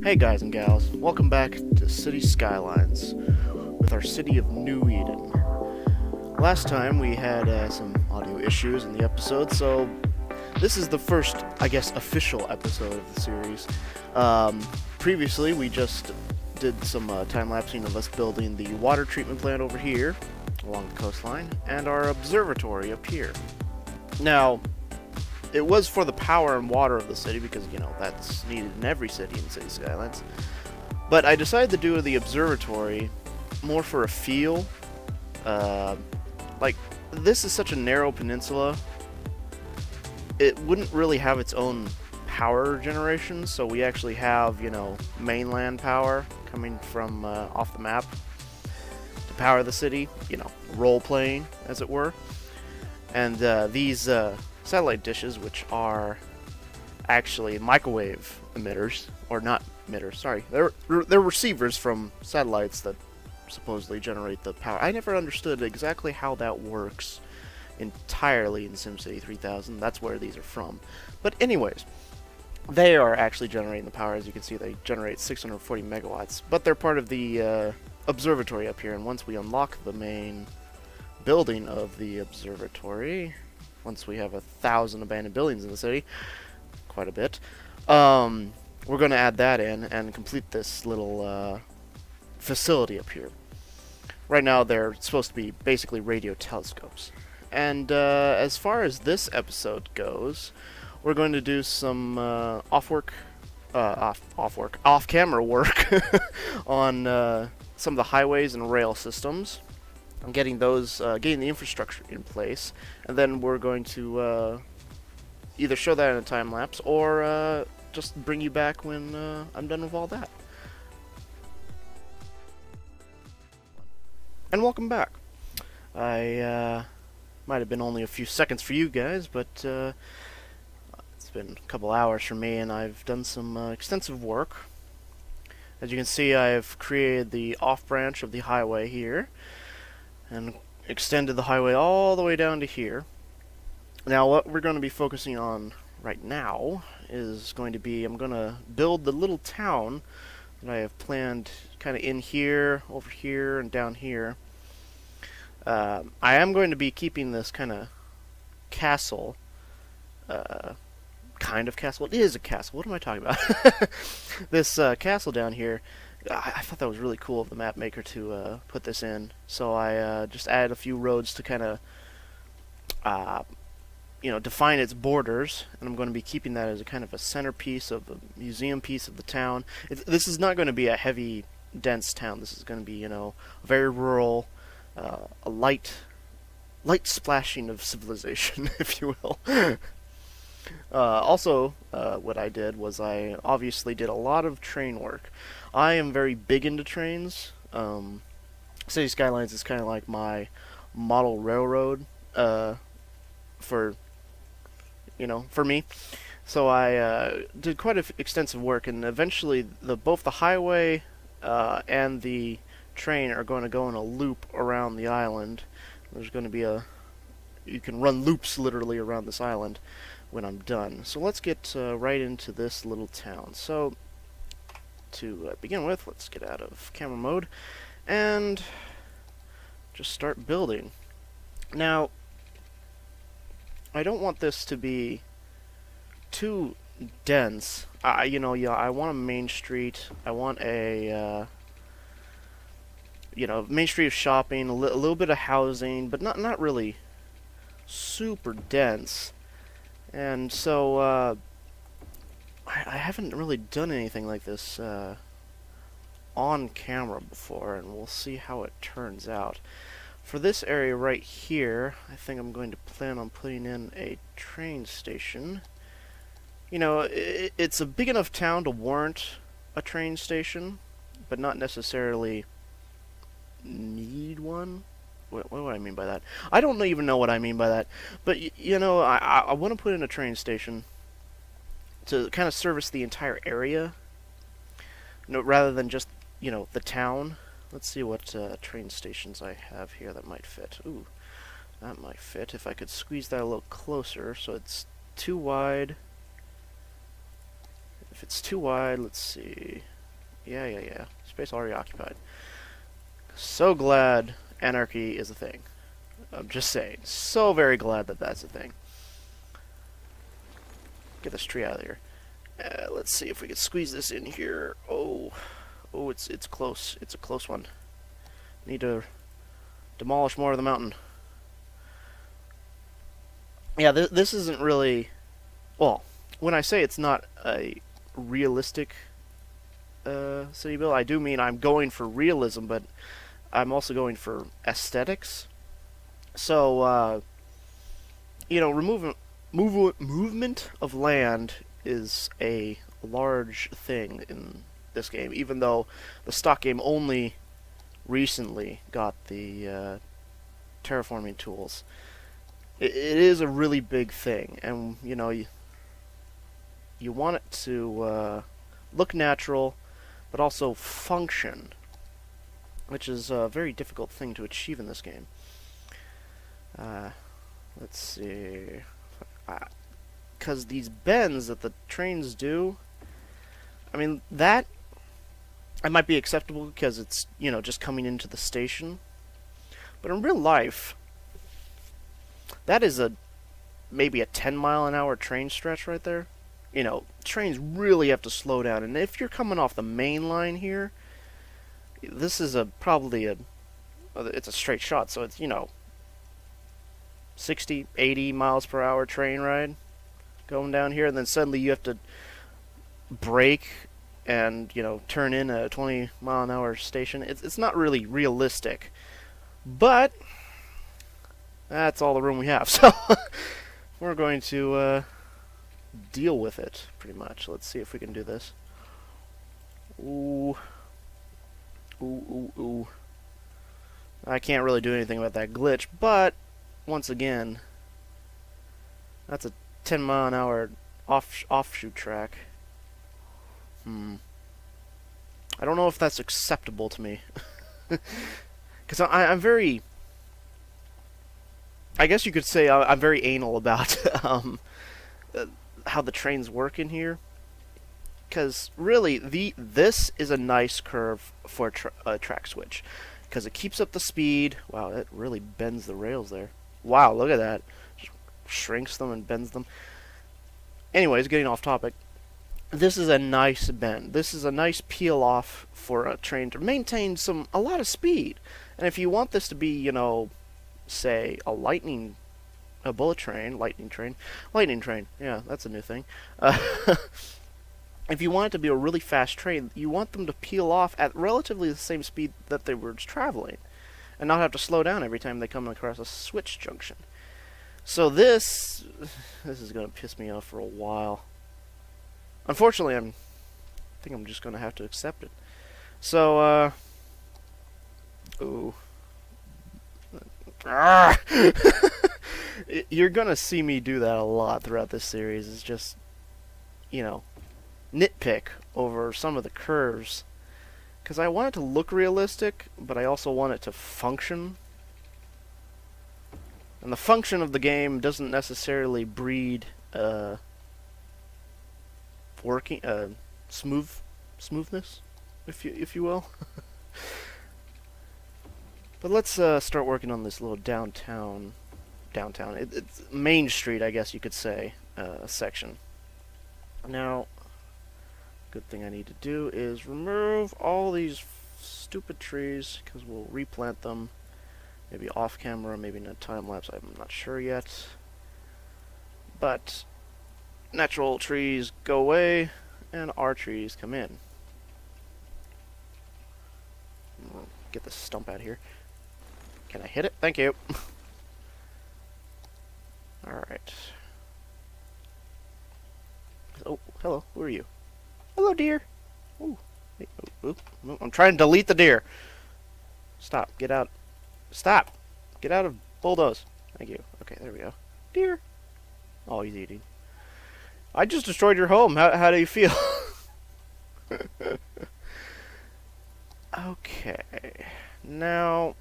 Hey guys and gals, welcome back to Cities Skylines with our city of New Eden. Last time we had some audio issues in the episode, so this is the first, I guess, official episode of the series. Previously, we just did some time-lapsing of us building the water treatment plant over here along the coastline and our observatory up here. Now, it was for the power and water of the city because, you know, that's needed in every city in Cities Skylines. But I decided to do the observatory more for a feel. Like, this is such a narrow peninsula, it wouldn't really have its own power generation, so we actually have, you know, mainland power coming from off the map to power the city, you know, role-playing, as it were. And these satellite dishes, which are actually microwave emitters, or not emitters, sorry, they're receivers from satellites that supposedly generate the power. I never understood exactly how that works entirely in SimCity 3000. That's where these are from. But anyways, they are actually generating the power. As you can see, they generate 640 megawatts, but they're part of the observatory up here, and once we unlock the main building of the observatory, once we have 1,000 abandoned buildings in the city, quite a bit, we're going to add that in and complete this little facility up here. Right now they're supposed to be basically radio telescopes. And as far as this episode goes, we're going to do some off-camera work on some of the highways and rail systems. I'm getting the infrastructure in place, and then we're going to either show that in a time lapse or just bring you back when I'm done with all that. And welcome back. I might have been only a few seconds for you guys, but it's been a couple hours for me, and I've done some extensive work. As you can see, I've created the off branch of the highway here, and extended the highway all the way down to here. Now what we're going to be focusing on right now is going to be, I'm going to build the little town that I have planned kind of in here, over here, and down here. I am going to be keeping this kind of castle, kind of castle, it is a castle, what am I talking about? This castle down here, I thought that was really cool of the map maker to put this in. So I just added a few roads to kind of, you know, define its borders, and I'm going to be keeping that as a kind of a centerpiece of the museum piece of the town. This is not going to be a heavy, dense town. This is going to be, you know, very rural, a light splashing of civilization, if you will. Also, what I did was I obviously did a lot of train work. I am very big into trains. City Skylines is kind of like my model railroad for, you know, for me. So I did quite extensive work, and eventually both the highway and the train are going to go in a loop around the island. There's going to be you can run loops literally around this island when I'm done. So let's get right into this little town. So to begin with, let's get out of camera mode and just start building. Now, I don't want this to be too dense. You know, yeah, I want a main street. I want a you know, main street of shopping, a little bit of housing, but not really super dense. And so I haven't really done anything like this on camera before, and we'll see how it turns out. For this area right here, I think I'm going to plan on putting in a train station. You know, it's a big enough town to warrant a train station, but not necessarily need one. What do I mean by that? I don't even know what I mean by that. But, you know, I want to put in a train station to kind of service the entire area, rather than just, you know, the town. Let's see what train stations I have here that might fit. Ooh, that might fit if I could squeeze that a little closer so it's too wide. If it's too wide, let's see. Yeah. Space already occupied. So glad anarchy is a thing. I'm just saying. So very glad that that's a thing. Get this tree out of here. Let's see if we can squeeze this in here. Oh, it's close. It's a close one. Need to demolish more of the mountain. Yeah, this isn't really... Well, when I say it's not a realistic city build, I do mean I'm going for realism, but I'm also going for aesthetics. So, movement of land is a large thing in this game, even though the stock game only recently got the terraforming tools. It is a really big thing, and you want it to look natural, but also function, which is a very difficult thing to achieve in this game. Let's see, because these bends that the trains do, I mean, that might be acceptable because it's just coming into the station, but in real life, that is maybe a 10-mile-an-hour train stretch right there. Trains really have to slow down, and if you're coming off the main line here, this is probably it's a straight shot, so it's 60, 80 miles per hour train ride going down here, and then suddenly you have to brake and turn in a 20-mile-an-hour station. It's not really realistic, but that's all the room we have, so we're going to deal with it, pretty much. Let's see if we can do this. Ooh. I can't really do anything about that glitch, but once again, that's a 10-mile-an-hour offshoot track. I don't know if that's acceptable to me. Because I'm very... I guess you could say I'm very anal about how the trains work in here. Because really, this is a nice curve for a track switch. Because it keeps up the speed. Wow, it really bends the rails there. Wow, look at that. Just shrinks them and bends them. Anyways, getting off topic. This is a nice bend. This is a nice peel off for a train to maintain a lot of speed. And if you want this to be, say, a bullet train, lightning train. Yeah, that's a new thing. If you want it to be a really fast train, you want them to peel off at relatively the same speed that they were traveling, and not have to slow down every time they come across a switch junction. So this is going to piss me off for a while. Unfortunately, I think I'm just going to have to accept it. So, ooh. You're going to see me do that a lot throughout this series. It's just, nitpick over some of the curves. Because I want it to look realistic, but I also want it to function. And the function of the game doesn't necessarily breed smoothness, if you will. But let's start working on this little downtown. It's Main Street, I guess you could say, section. Now, good thing I need to do is remove all these stupid trees, because we'll replant them. Maybe off camera, maybe in a time lapse, I'm not sure yet. But natural trees go away, and our trees come in. We'll get the stump out of here. Can I hit it? Thank you. Alright. Oh, hello. Who are you? Hello, deer. Ooh. Hey, I'm trying to delete the deer. Stop. Get out. Stop. Get out of bulldoze. Thank you. Okay, there we go. Deer. Oh, he's eating. I just destroyed your home. How do you feel? Okay. Now,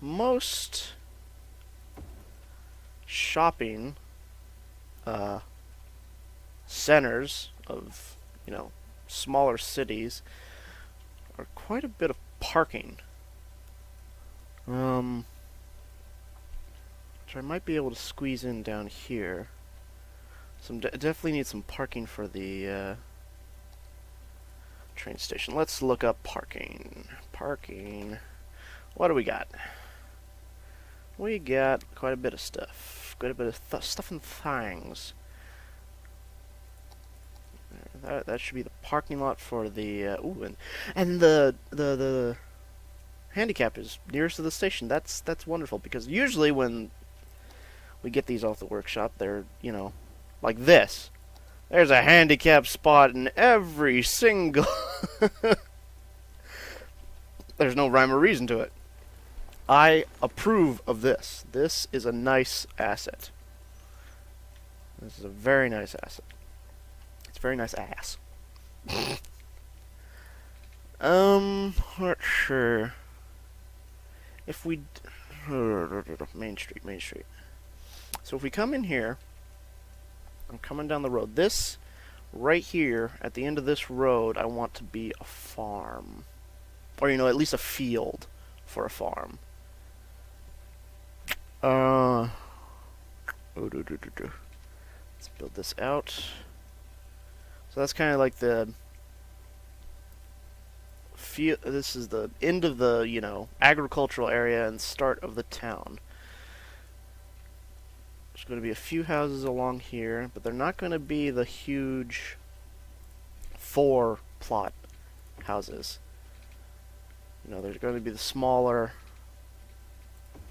most centers of, you know, smaller cities are quite a bit of parking. Um, which I might be able to squeeze in down here. So definitely need some parking for the train station. Let's look up parking. Parking. What do we got? We got quite a bit of stuff. Quite a bit of stuff and things. That should be the parking lot for the ooh, and the handicap is nearest to the station. That's wonderful, because usually when we get these off the workshop, they're, you know, like this. There's a handicap spot in every single. There's no rhyme or reason to it. I approve of this. This is a nice asset. This is a very nice asset. It's a very nice ass. Not sure. If we Main Street, Main Street. So if we come in here, I'm coming down the road. This right here at the end of this road, I want to be a farm, or, you know, at least a field for a farm. Let's build this out. So that's kind of like the this is the end of the, you know, agricultural area and start of the town. There's going to be a few houses along here, but they're not going to be the huge 4-plot houses. You know, there's going to be the smaller,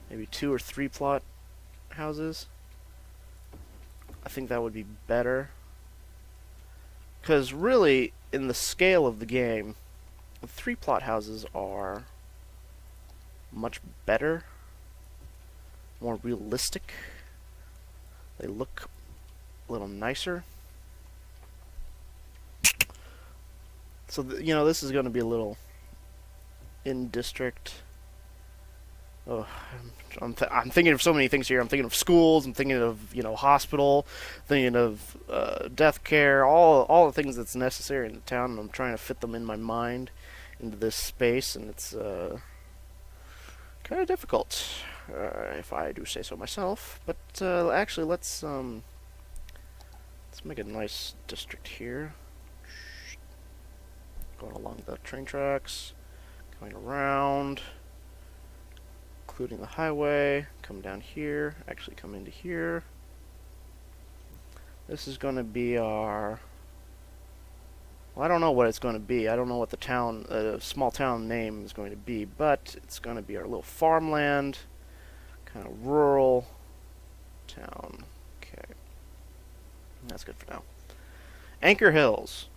maybe 2 or 3-plot houses. I think that would be better, because really, in the scale of the game, the 3-plot houses are much better, more realistic. They look a little nicer. So, you know, this is going to be a little in-district. Oh, I'm thinking of so many things here. I'm thinking of schools. I'm thinking of, you know, hospital. Thinking of death care. All the things that's necessary in the town. And I'm trying to fit them in my mind into this space, and it's kind of difficult, if I do say so myself. But actually, let's make a nice district here. Going along the train tracks, going around, including the highway. Come down here. Actually, come into here. This is going to be our. Well, I don't know what it's going to be. I don't know what the town, small town name is going to be, but it's going to be our little farmland, kind of rural town. Okay. That's good for now. Anchor Hills.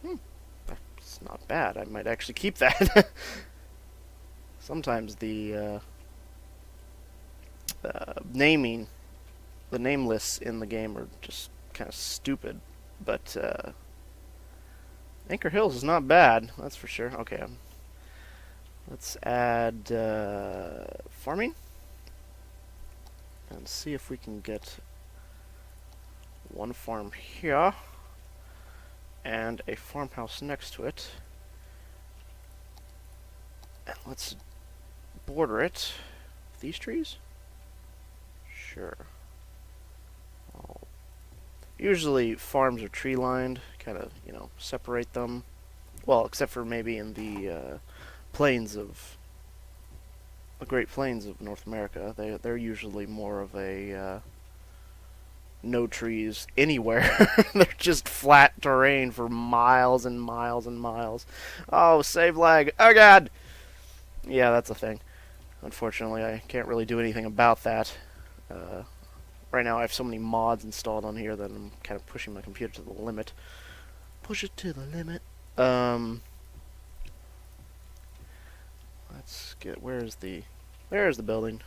That's not bad. I might actually keep that. Sometimes the naming, the name lists in the game are just kind of stupid, but Anchor Hills is not bad, that's for sure. Okay, let's add farming and see if we can get one farm here and a farmhouse next to it. And let's border it with these trees. Sure. Usually farms are tree lined, kind of, you know, separate them. Well, except for maybe in the plains of the Great Plains of North America. They're usually more of a no trees anywhere. They're just flat terrain for miles and miles and miles. Oh, save lag. Oh god. Yeah, that's a thing. Unfortunately, I can't really do anything about that. Right now I have so many mods installed on here that I'm kind of pushing my computer to the limit. Push it to the limit. Let's get, there's the building.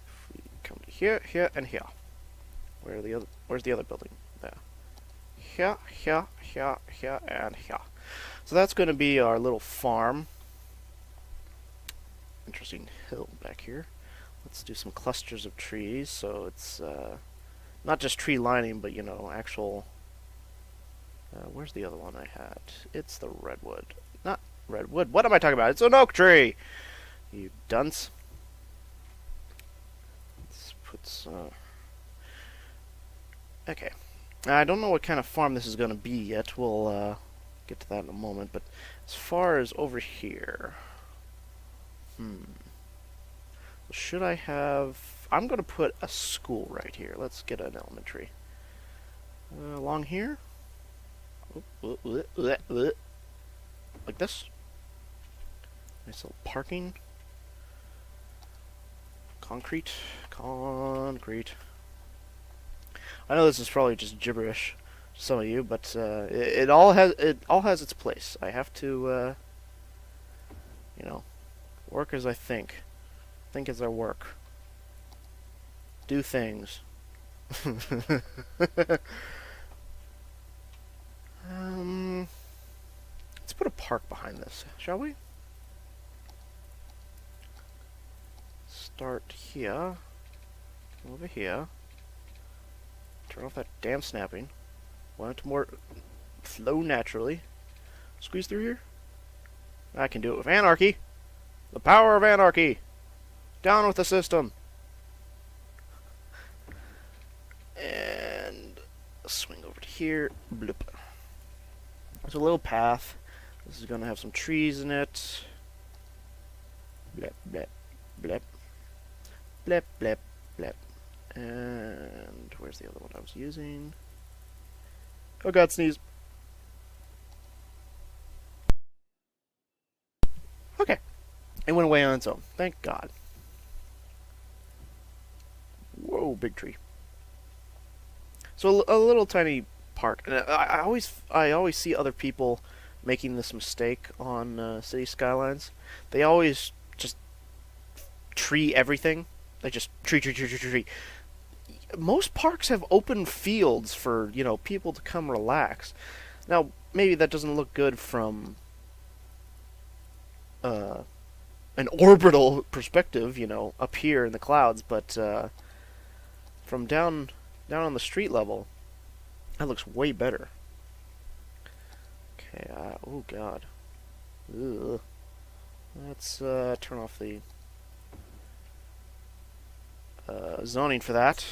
If we come to here, here, and here. Where's the other building? There. Here, here, here, here, and here. So that's going to be our little farm. Interesting hill back here. Let's do some clusters of trees so it's Not just tree lining, but, actual... where's the other one I had? It's the redwood. Not redwood. What am I talking about? It's an oak tree! You dunce. Let's put some... Okay. I don't know what kind of farm this is going to be yet. We'll get to that in a moment. But as far as over here... Should I have... I'm going to put a school right here. Let's get an elementary. Along here? Like this. Nice little parking. Concrete. I know this is probably just gibberish to some of you, but it all has its place. I have to, work as I think as I work, do things. Let's put a park behind this, shall we? Start here, over here. Turn off that damn snapping. Want it to more flow naturally. Squeeze through here. I can do it with anarchy. The power of anarchy. Down with the system. And swing over to here. Bloop. There's a little path. This is going to have some trees in it. Blep, blep, blep. Blep, blep, blep. And where's the other one I was using? Oh god, sneeze. Okay. It went away on its own. Thank God. Whoa, big tree. So a little tiny park. And I always see other people making this mistake on Cities Skylines. They always just tree everything. They just tree. Most parks have open fields for, people to come relax. Now, maybe that doesn't look good from an orbital perspective, up here in the clouds, but from down on the street level, that looks way better. Okay, oh god. Ugh. Let's turn off the zoning for that.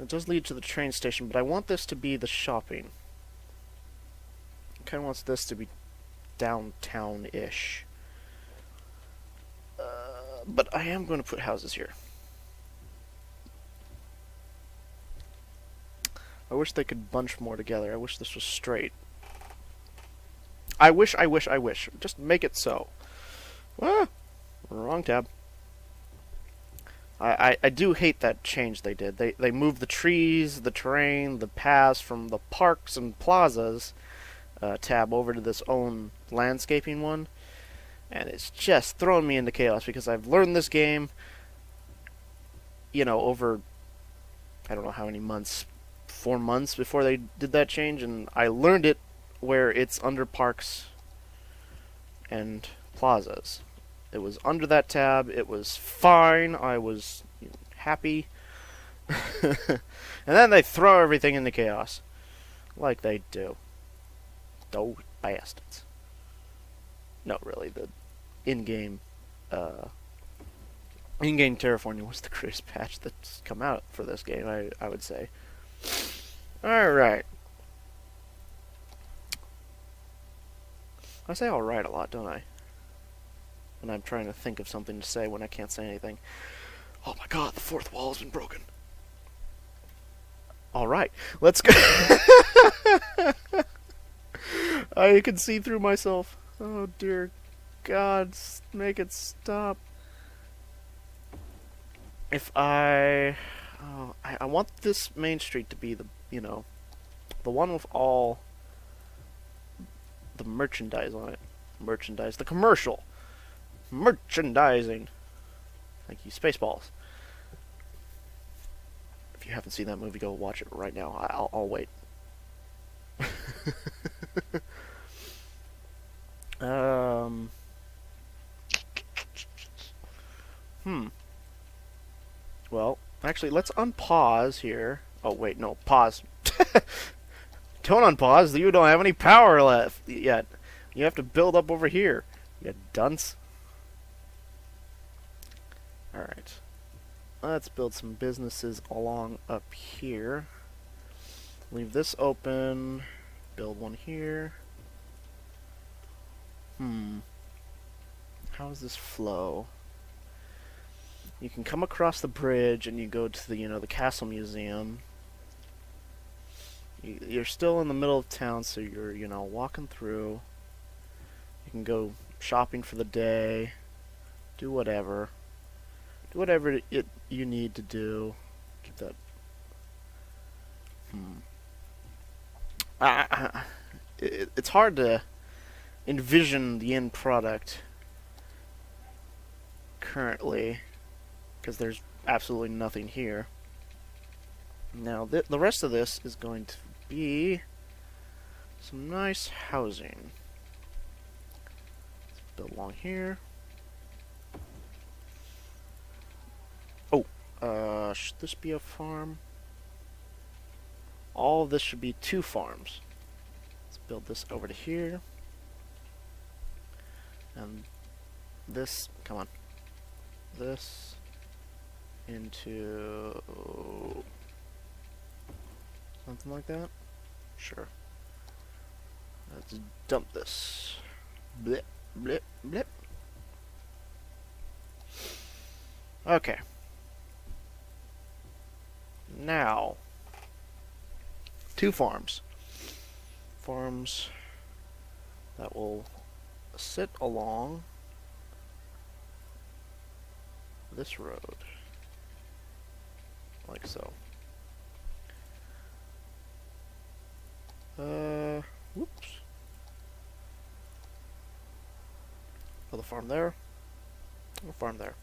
It does lead to the train station, but I want this to be the shopping. I kind of want this to be downtown-ish. But I am going to put houses here. I wish they could bunch more together. I wish this was straight. I wish. Just make it so. Ah, wrong tab. I do hate that change they did. They moved the trees, the terrain, the paths from the parks and plazas tab over to this own landscaping one. And it's just throwing me into chaos because I've learned this game, over, I don't know how many months, 4 months before they did that change, and I learned it where it's under parks and plazas. It was under that tab. It was fine. I was happy. And then they throw everything into chaos. Like they do. Those bastards. No, really, the in-game terraforming was the greatest patch that's come out for this game, I would say. Alright. I say alright a lot, don't I? When I'm trying to think of something to say when I can't say anything. Oh my god, the fourth wall has been broken. Alright, let's go. I can see through myself. Oh dear God, make it stop. If I want this main street to be the one with all the merchandise on it. The commercial. Merchandising. Thank you, Spaceballs. If you haven't seen that movie, go watch it right now. I'll wait. Well, Actually, let's unpause here. Oh, wait, no, pause. Don't unpause. You don't have any power left yet. You have to build up over here. You dunce. Alright. Let's build some businesses along up here. Leave this open. Build one here. How does this flow? You can come across the bridge and you go to the, the Castle Museum. You're still in the middle of town, so you're, walking through. You can go shopping for the day. Do whatever. Do whatever you need to do. Keep that. It's hard to envision the end product currently because there's absolutely nothing here. Now, the rest of this is going to be some nice housing. Let's build along here. Oh, should this be a farm? All of this should be 2 farms. Let's build this over to here. And this, come on. This into something like that? Sure. Let's dump this. Blip, blip, blip. Okay. Now, 2 farms. Farms that will sit along this road. Like so. Whoops. Build a farm there. A farm there.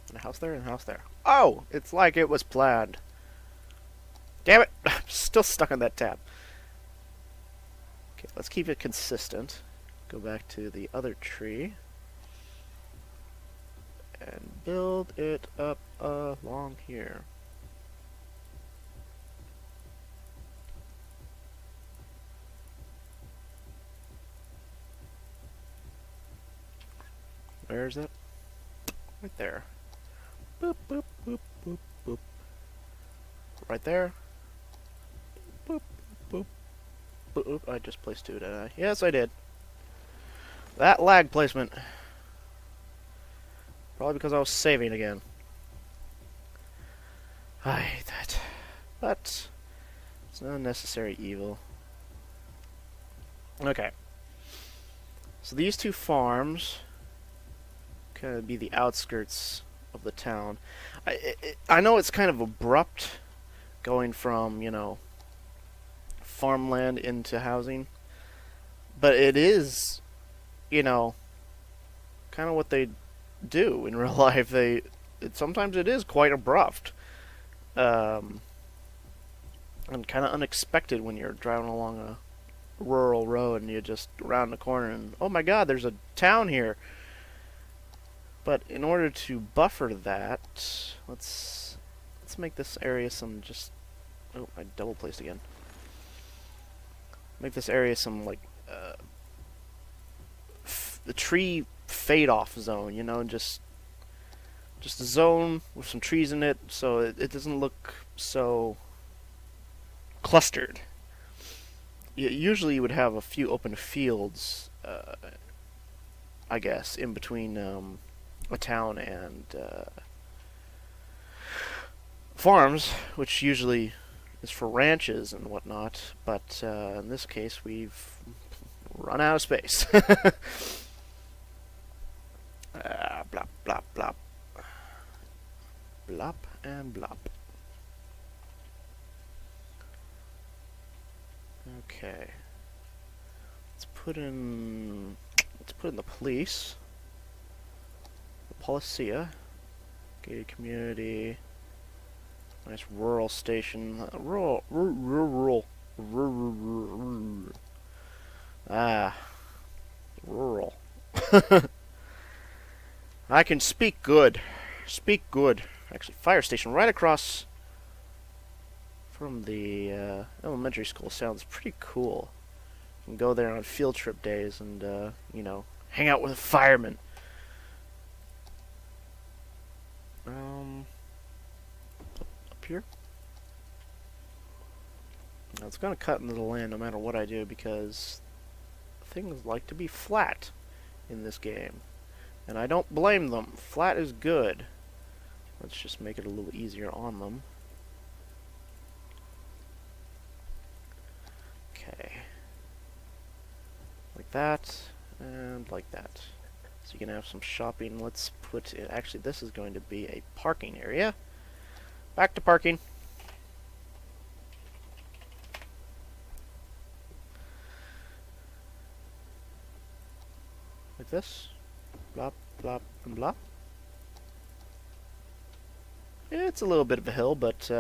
And a house there and a house there. Oh! It's like it was planned. Damn it! I'm still stuck on that tab. Okay, let's keep it consistent. Go back to the other tree. And build it up along here. Where is it? Right there. Boop, boop, boop, boop, boop. Right there. Boop, boop, boop. I just placed 2, didn't I? Yes, I did. That lag placement. Probably because I was saving again. I hate that. But it's not a necessary evil. Okay. So these 2 farms kind of be the outskirts of the town. I know it's kind of abrupt going from, farmland into housing. But it is, kind of what they do in real life. Sometimes it is quite abrupt. And kind of unexpected when you're driving along a rural road and you just round the corner and, oh my god, there's a town here. But in order to buffer that, let's make this area some just... Oh, I double placed again. Make this area some, like, the tree fade-off zone, just a zone with some trees in it, so it doesn't look so clustered. Usually you would have a few open fields, I guess, in between a town and farms, which usually is for ranches and whatnot, but in this case we've run out of space. Blop, blop, blop. Blop and blop. Okay. Let's put in the police. The Policia. Gated community. Nice rural station. Rural. Ah. Rural. I can speak good. Speak good. Actually, fire station right across from the elementary school sounds pretty cool. You can go there on field trip days and, you know, hang out with a fireman. Up here? Now it's going to cut into the land no matter what I do because things like to be flat in this game. And I don't blame them. Flat is good. Let's just make it a little easier on them. Okay. Like that, and like that. So you can have some shopping. Let's put it... Actually, this is going to be a parking area. Back to parking. Like this. Blop, blop, and blop. It's a little bit of a hill, but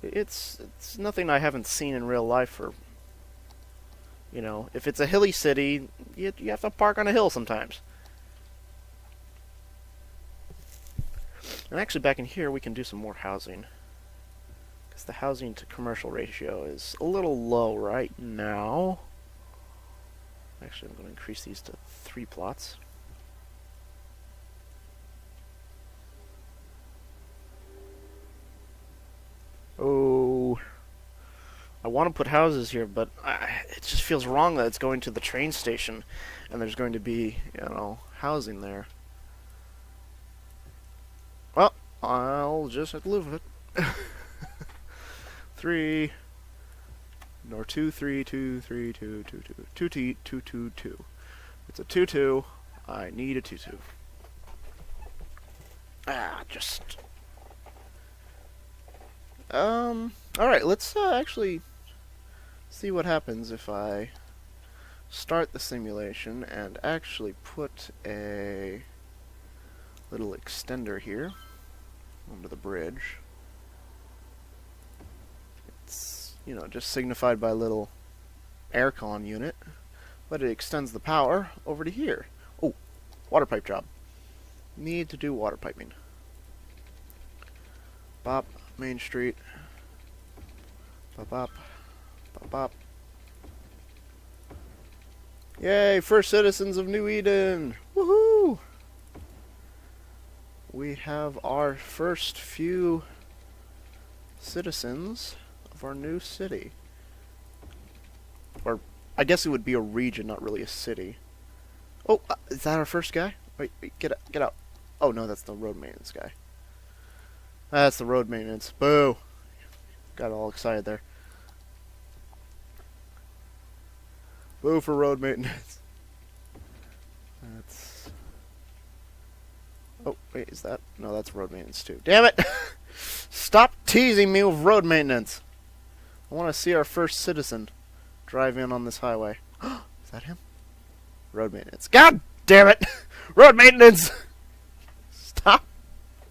it's nothing I haven't seen in real life. For, you know, if it's a hilly city, you have to park on a hill sometimes. And actually, back in here, we can do some more housing, because the housing to commercial ratio is a little low right now. Actually, I'm going to increase these to 3 plots. Oh, I want to put houses here, but it just feels wrong that it's going to the train station, and there's going to be, you know, housing there. Well, I'll just have to live with it. 3, or 2, 3, 2, 3, 2, 2, 2, 2, 2, 2, 2, 2. It's a 2, 2. I need a 2, 2. Just... Alright, let's actually see what happens if I start the simulation and actually put a little extender here onto the bridge. It's, you know, just signified by a little aircon unit, but it extends the power over to here. Oh, water pipe job. Need to do water piping. Bop. Main Street. Bop, bop. Bop, bop. Yay, first citizens of New Eden! Woohoo! We have our first few citizens of our new city. Or, I guess it would be a region, not really a city. Oh, is that our first guy? Wait, get out, get out. Oh no, that's the road maintenance guy. That's the road maintenance. Boo! Got all excited there. Boo for road maintenance. That's... Oh, wait, is that... No, that's road maintenance too. Damn it! Stop teasing me with road maintenance! I want to see our first citizen drive in on this highway. Is that him? Road maintenance. God damn it! Road maintenance! Stop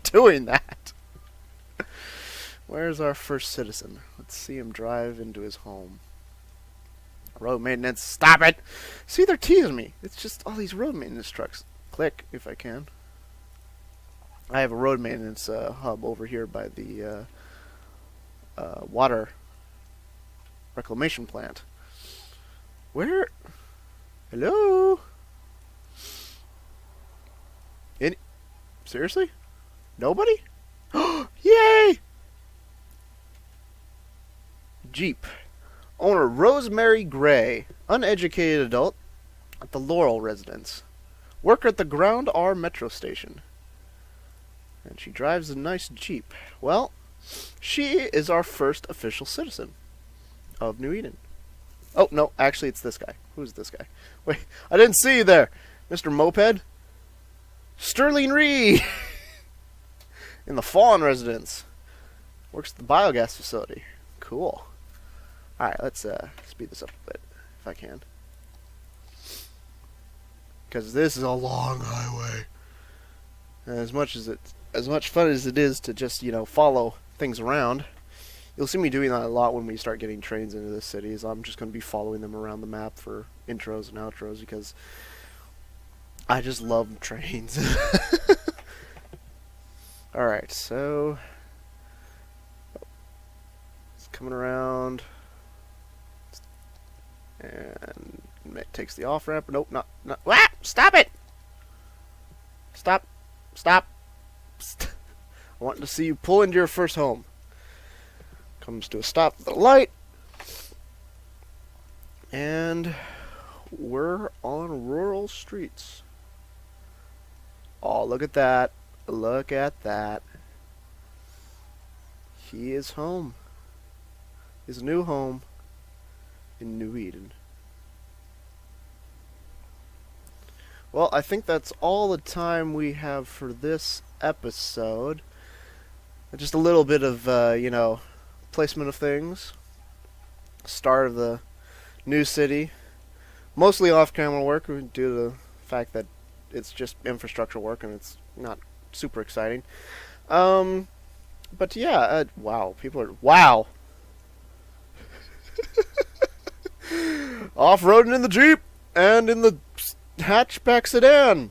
doing that! Where's our first citizen? Let's see him drive into his home. Road maintenance, stop it! See, they're teasing me. It's just all these road maintenance trucks. Click, if I can. I have a road maintenance hub over here by the water reclamation plant. Where? Hello? Seriously? Nobody? Yay! Jeep. Owner Rosemary Gray, uneducated adult at the Laurel residence. Worker at the Ground R Metro Station. And she drives a nice Jeep. Well, she is our first official citizen of New Eden. Oh, no, actually it's this guy. Who's this guy? Wait, I didn't see you there, Mr. Moped. Sterling Reed! In the Fawn residence. Works at the biogas facility. Cool. Alright, let's speed this up a bit, if I can. Because this is a long highway. And as much fun as it is to just, you know, follow things around, you'll see me doing that a lot when we start getting trains into the cities. I'm just going to be following them around the map for intros and outros because I just love trains. Alright, so... coming around. And it takes the off ramp. Nope, not. Ah! Stop it! Stop. Stop. I want to see you pull into your first home. Comes to a stop at the light. And we're on rural streets. Oh, look at that. Look at that. He is home. His new home in New Eden. Well, I think that's all the time we have for this episode. Just a little bit of, placement of things. Start of the new city. Mostly off-camera work due to the fact that it's just infrastructure work and it's not super exciting. But yeah, wow, people are, wow. Off-roading in the Jeep and in the hatchback sedan.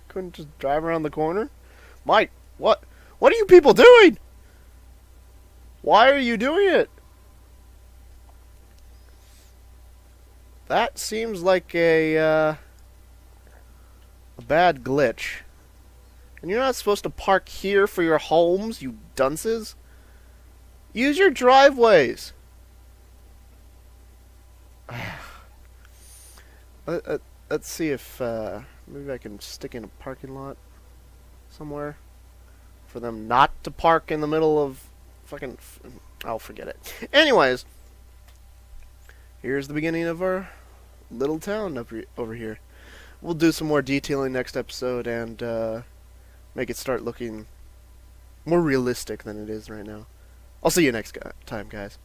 Couldn't just drive around the corner? Mike, what are you people doing? Why are you doing it? That seems like a bad glitch. And you're not supposed to park here for your homes, you dunces. Use your driveways. Let's see if maybe I can stick in a parking lot somewhere for them not to park in the middle of fucking... I'll forget it. Anyways, here's the beginning of our little town over here. We'll do some more detailing next episode and make it start looking more realistic than it is right now. I'll see you next time, guys.